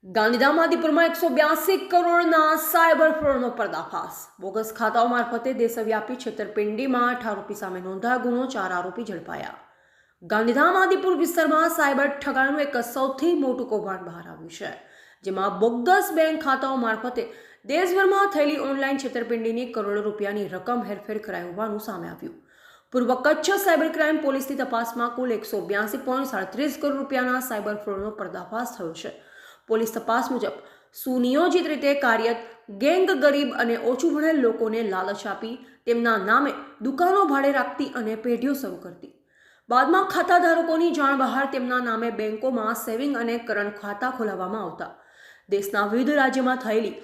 ગાંધીધામ આદિપુરમાં 182 કરોડના સાયબર ફ્રોડનો પર્દાફાશ. બોગસ ખાતાઓ મારફતે દેશવ્યાપી છેતરપિંડીમાં 8 આરોપી સામે નોંધાયો ગુનો, 4 આરોપી ઝડપાયા. ગાંધીધામ આદિપુર વિસ્તારમાં સાયબર ઠગાણનું એક સૌથી મોટું કૌભાંડ બહાર આવ્યું છે, જેમાં બોગસ બેંક ખાતાઓ મારફતે દેશભરમાં થયેલી ઓનલાઈન છેતરપિંડીની કરોડો રૂપિયાની રકમ હેરફેર કરાઈ હોવાનું સામે આવ્યું. પૂર્વ કચ્છ સાયબર ક્રાઇમ પોલીસની તપાસમાં કુલ 182.37 કરોડ રૂપિયાના સાયબર ફ્રોડનો પર્દાફાશ થયો છે. પોલીસ તપાસ મુજબ સુનિયોજિત રીતે કાર્યરત ગેંગ ગરીબ અને ઓછું ભણેલ લોકોને લાલચ આપી તેમના નામે દુકાનો ભાડે રાખતી અને પેઢીઓ શરૂ કરતી. બાદમાં ખાતાધારકોની જાણ બહાર તેમના નામે બેંકોમાં સેવિંગ અને કરંટ ખાતા ખોલાવવામાં આવતા. દેશના વિવિધ રાજ્યોમાં થયેલી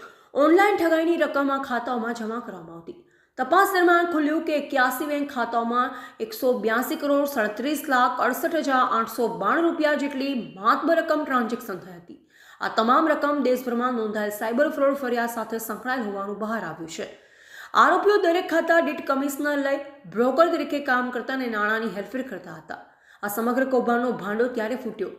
ઓનલાઈન ઠગાઈની રકમ આ ખાતાઓમાં જમા કરવામાં આવતી. તપાસ દરમિયાન ખુલ્યું કે 81 બેંક ખાતાઓમાં 182,37,68,892 રૂપિયા જેટલી માતબર રકમ ટ્રાન્ઝેક્શન થઈ હતી. આ તમામ રકમ દેશભરમાં નોંધાયેલ સાયબર ફ્રોડ ફરિયાદ સાથે સંકળાયેલ હોવાનું બહાર આવ્યું છે. આરોપીઓ દરેક ખાતા દીઠ કમિશનર લઈ બ્રોકર તરીકે કામ કરતા અને નાણાંની હેરફેર કરતા હતા. આ સમગ્ર કૌભાંડનો ભાંડો ત્યારે ફૂટ્યો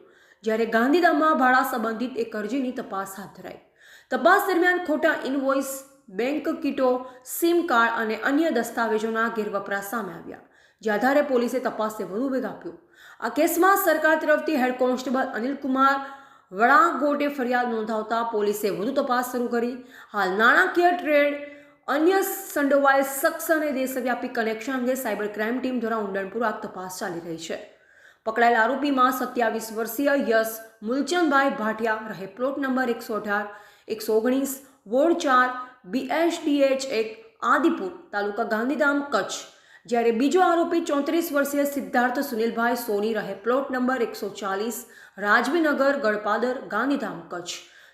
જ્યારે ગાંધીધામમાં ભાડા સંબંધિત એક અરજીની તપાસ હાથ ધરાઈ. તપાસ દરમિયાન ખોટા ઇનવોઇસ, બેંક કીટો, સિમ કાર્ડ અને અન્ય દસ્તાવેજોના ગેરવપરાશ સામે આવ્યા, જે આધારે પોલીસે તપાસને વધુ વેગ આપ્યો. આ કેસમાં સરકાર તરફથી હેડ કોન્સ્ટેબલ અનિલકુમાર વડાગોટે ફરિયાદ નોંધાવતા પોલીસે વધુ તપાસ શરૂ કરી. હાલ નાણાકીય ટ્રેડ, અન્ય સંડોવાયેલ શખ્સ અને દેશવ્યાપી કનેક્શન અંગે સાયબર ક્રાઇમ ટીમ દ્વારા ઊંડાણપૂર્વક તપાસ ચાલી રહી છે. પકડાયેલ આરોપીમાં 27 વર્ષીય યશ મૂલચંદભાઈ ભાટિયા, રહે plot number 118-119, ward 4, BSDH 1, Adipur, taluka Gandhidham, Kutch. જ્યારે બીજો આરોપી 34 વર્ષીય સિદ્ધાર્થ સુનિલભાઈ સોની, રહે પ્લોટ નંબર 140, રાજવીનગર, ગળપાદર, ગાંધીધામ, કચ્છ.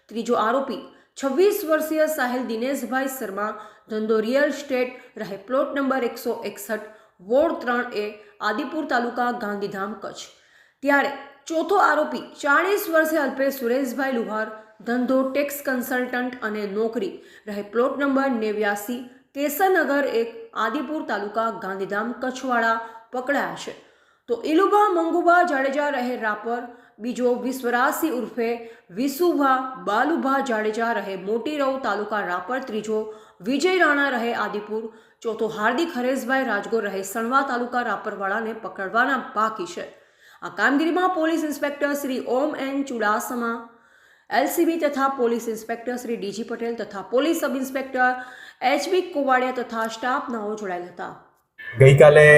ત્રીજો આરોપી 26 વર્ષીય સાહિલ દિનેશભાઈ શર્મા, ધંધો રિયલ એસ્ટેટ, રહે plot number 161, ward 3A, Adipur, taluka Gandhidham, Kutch. ત્યારે ચોથો આરોપી 40 વર્ષીય અલ્પેશ સુરેશભાઈ લુહાર, ધંધો ટેક્સ કન્સલ્ટન્ટ અને નોકરી, રહે પ્લોટ નંબર 89, કેસરનગર 1, આદિપુર, તાલુકા ગાંધીધામ, કચ્છવાળા પકડાયા છે. તો ઇલુભા મંગુભા જાડેજા, રહે રાપર. બીજો વિશ્વરાજસિંહ ઉર્ફે વિસુભા બાલુભા જાડેજા, રહે મોટી રવ, તાલુકા રાપર. ત્રીજો વિજય રાણા, રહે આદિપુર. ચોથો હાર્દિક હરેશભાઈ રાજગોર, રહે સણવા, તાલુકા રાપરવાળાને પકડવાના બાકી છે. આ કામગીરીમાં police inspector Shri Om N Chudasama, LCB તથા police inspector Shri DG Patel તથા પોલીસ સબ ઇન્સ્પેક્ટર HB કોવાડિયા તથા સ્ટાફનાઓ જોડાયેલ હતા. ગઈકાલે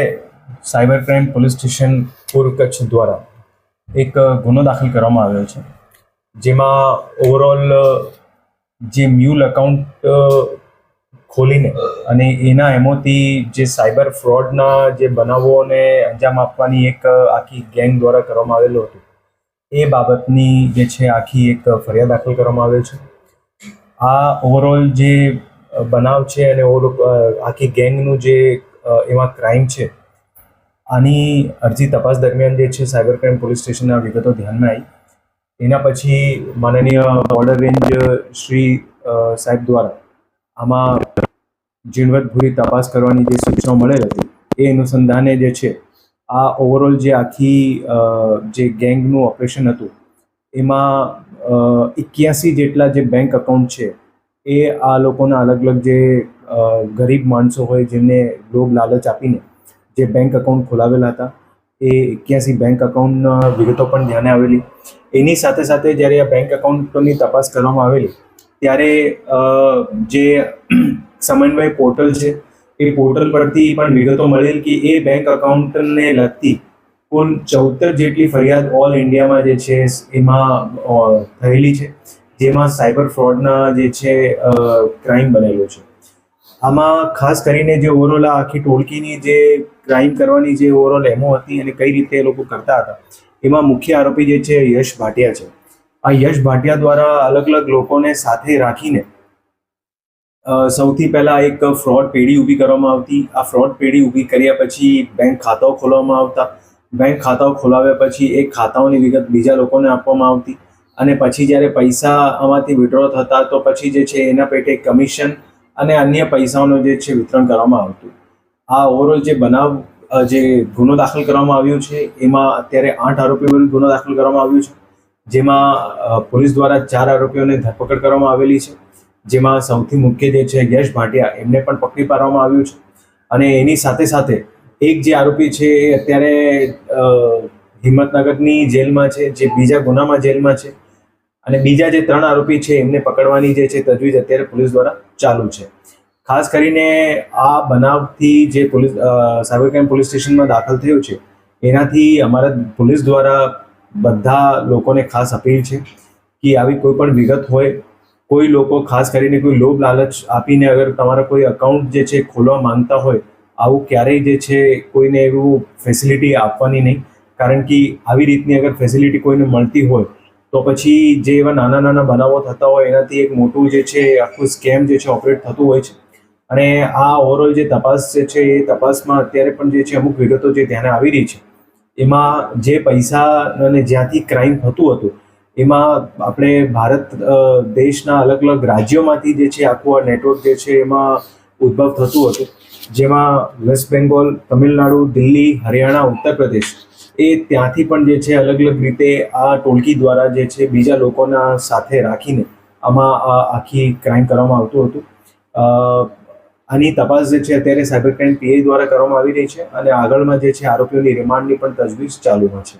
સાયબર ક્રાઇમ પોલીસ સ્ટેશન પૂર્વ કચ્છ દ્વારા એક ગુનો દાખલ કરવામાં આવ્યો છે, જેમાં ઓવરઓલ જે મ્યુલ એકાઉન્ટ ખોલીને અને એના એમોથી જે સાયબર ફ્રોડના જે બનાવોને અંજામ આપવાની એક આખી ગેંગ દ્વારા કરવામાં આવેલું હતું, એ બાબતની જે છે આખી એક ફરિયાદ દાખલ કરવામાં આવેલ છે. આ ઓવરઓલ જે બનાવ છે અને આખી ગેંગનું જે એમાં ક્રાઇમ છે, આની અરજી તપાસ દરમિયાન જે છે સાયબર ક્રાઇમ પોલીસ સ્ટેશનના વિગતો ધ્યાનમાં આવી. એના પછી માનનીય બોર્ડર રેન્જ શ્રી સાહેબ દ્વારા આમાં ઝીણવટભરી તપાસ કરવાની જે સૂચના મળેલ હતી, એ અનુસંધાને જે છે આ ઓવરઓલ જે આખી જે ગેંગનું ઓપરેશન હતું, એમાં 81 જેટલા જે બેંક અકાઉન્ટ છે, એ આ લોકોના અલગ અલગ જે ગરીબ માણસો હોય જેમને લોભ લાલચ આપીને જે બેંક અકાઉન્ટ ખોલાવેલા હતા, એ 81 બેંક અકાઉન્ટના વિગતો પણ ધ્યાને આવેલી. એની સાથે સાથે જ્યારે આ બેંક અકાઉન્ટની તપાસ કરવામાં આવેલી, ત્યારે જે સમન્વય પોર્ટલ છે, એ પોર્ટલ પરથી પણ વિગતો મળેલ કે એ બેંક અકાઉન્ટને લગતી કુલ 14 જેટલી ફરિયાદ ઓલ ઇન્ડિયામાં જે છે એમાં થયેલી છે, જેમાં સાયબર ફ્રોડના જે છે ક્રાઇમ બનેલો છે. આમાં ખાસ કરીને જે ઓવરઓલ આખી ટોળકીની જે ક્રાઇમ કરવાની જે ઓવરઓલ એમો હતી અને કઈ રીતે એ લોકો કરતા હતા, એમાં મુખ્ય આરોપી જે છે યશ ભાટિયા છે. આ યશ ભાટિયા દ્વારા અલગ અલગ લોકોને સાથે રાખીને સૌથી પહેલાં એક ફ્રોડ પેઢી ઊભી કરવામાં આવતી. આ ફ્રોડ પેઢી ઊભી કર્યા પછી બેંક ખાતાઓ ખોલવામાં આવતા. બેંક ખાતાઓ ખોલાવ્યા પછી એ ખાતાઓની વિગત બીજા લોકોને આપવામાં આવતી અને પછી જ્યારે પૈસા આમાંથી વિડ્રો થતા તો પછી જે છે એના પેટે કમિશન અને અન્ય પૈસાઓનું જે છે વિતરણ કરવામાં આવતું. આ ઓવરઓલ જે બનાવ જે ગુનો દાખલ કરવામાં આવ્યો છે, એમાં અત્યારે 8 આરોપી વિરુદ્ધ ગુનો દાખલ કરવામાં આવ્યો છે, જેમાં પોલીસ દ્વારા 4 આરોપીઓને ધરપકડ કરવામાં આવેલી છે, જેમાં સૌથી મુખ્ય જે છે યશ ભાટિયા એમને પણ પકડી પાડવામાં આવ્યું છે. અને એની સાથે સાથે એક જે આરોપી છે એ અત્યારે હિંમતનગરની જેલમાં છે, જે બીજા ગુનામાં જેલમાં છે. અને બીજા જે 3 આરોપી છે એમને પકડવાની જે છે તજવીજ અત્યારે પોલીસ દ્વારા ચાલુ છે. ખાસ કરીને આ બનાવથી જે પોલીસ સાયબર ક્રાઇમ પોલીસ સ્ટેશનમાં દાખલ થયું છે એનાથી અમારા પોલીસ દ્વારા બધા લોકોને ખાસ અપીલ છે કે આવી કોઈ પણ વિગત હોય, કોઈ લોકો ખાસ કરીને કોઈ લોભ લાલચ આપીને અગર તમારા કોઈ અકાઉન્ટ જે છે ખોલવા માંગતા હોય, આવું ક્યારેય જે છે કોઈને એવું ફેસિલિટી આપવાની નહીં. કારણ કે આવી રીતની અગર ફેસિલિટી કોઈને મળતી હોય તો પછી જે એવા નાના નાના બનાવો થતા હોય એનાથી એક મોટું જે છે આખું સ્કેમ જે છે ઓપરેટ થતું હોય છે. અને આ ઓવરઓલ જે તપાસ જે છે એ તપાસમાં અત્યારે પણ જે છે અમુક વિગતો જે ધ્યાને આવી રહી છે, એમાં જે પૈસા અને જ્યાંથી ક્રાઇમ થતું હતું એમાં આપણે ભારત દેશના અલગ અલગ રાજ્યોમાંથી જે છે આખું આ નેટવર્ક જે છે એમાં ઉદ્ભવ થતું હતું, જેમાં વેસ્ટ બેંગોલ, તમિલનાડુ, દિલ્હી, હરિયાણા, ઉત્તર પ્રદેશ એ ત્યાંથી પણ જે છે અલગ અલગ રીતે આ ટોળકી દ્વારા જે છે બીજા લોકોના સાથે રાખીને આમાં આખી ક્રાઇમ કરવામાં આવતું હતું. આની તપાસ જે છે અત્યારે સાયબર ક્રાઇમ પીઆઈ દ્વારા કરવામાં આવી રહી છે અને આગળમાં જે છે આરોપીઓની રિમાન્ડની પણ તજવીજ ચાલુમાં છે.